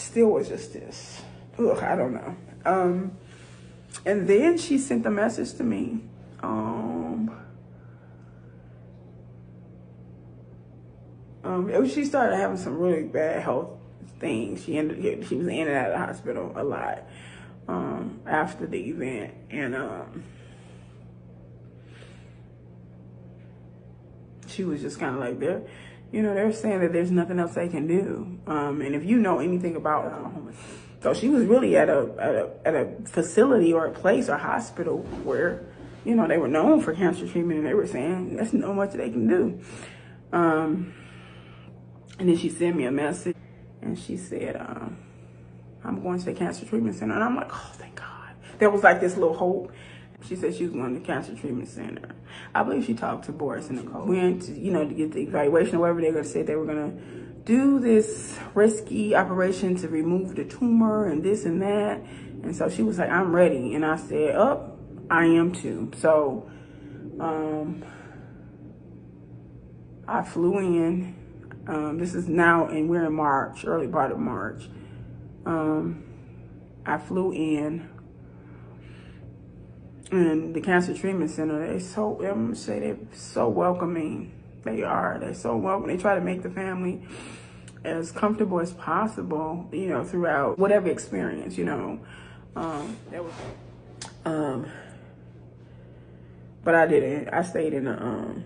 still was just this, ugh, I don't know. And then she sent a message to me. She started having some really bad health things. She was in and out of the hospital a lot after the event, and she was just kind of like, they're saying that there's nothing else they can do. And if you know anything about Oklahoma, so she was really at a facility or a place or hospital where, they were known for cancer treatment, and they were saying there's not much they can do. And then she sent me a message, and she said, I'm going to the cancer treatment center. And I'm like, oh, thank God. There was like this little hope. She said she was going to the cancer treatment center. I believe she talked to Boris and Nicole. We went to, to get the evaluation or whatever. They were going to say they were going to do this risky operation to remove the tumor and this and that. And so she was like, I'm ready. And I said, I am too. So I flew in. This is now, and we're in March, early part of March. I flew in, and the cancer treatment center, I'm gonna say they're so welcoming. They're so welcoming. They try to make the family as comfortable as possible, throughout whatever experience, but I didn't. I stayed in a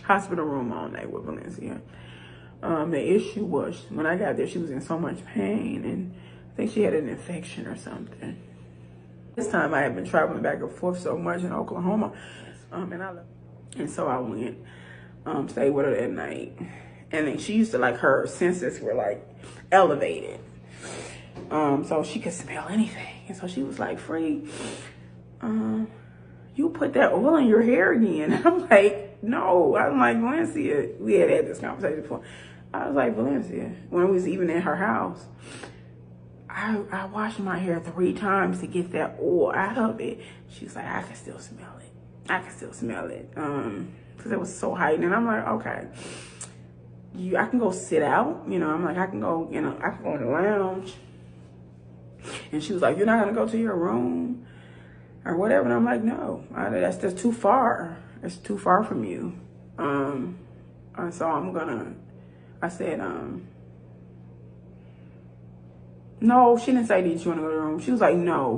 hospital room all night with Valencia. The issue was, when I got there, she was in so much pain, and I think she had an infection or something. This time I had been traveling back and forth so much in Oklahoma, and so I went, stayed with her that night. And then she used to, her senses were elevated. So she could smell anything. And so she was like, Free, you put that oil in your hair again. And I'm like, no. I'm like, Valencia, we had this conversation before. I was like, Valencia, when we was even in her house, I washed my hair 3 times to get that oil out of it. She's like, I can still smell it. Because it was so heightened. And I'm like, okay, I can go sit out. I'm like, I can go in the lounge. And she was like, you're not going to go to your room or whatever? And I'm like, no, that's just too far. It's too far from you. So I said, no, she didn't say, did you want to go to the room? She was like, no,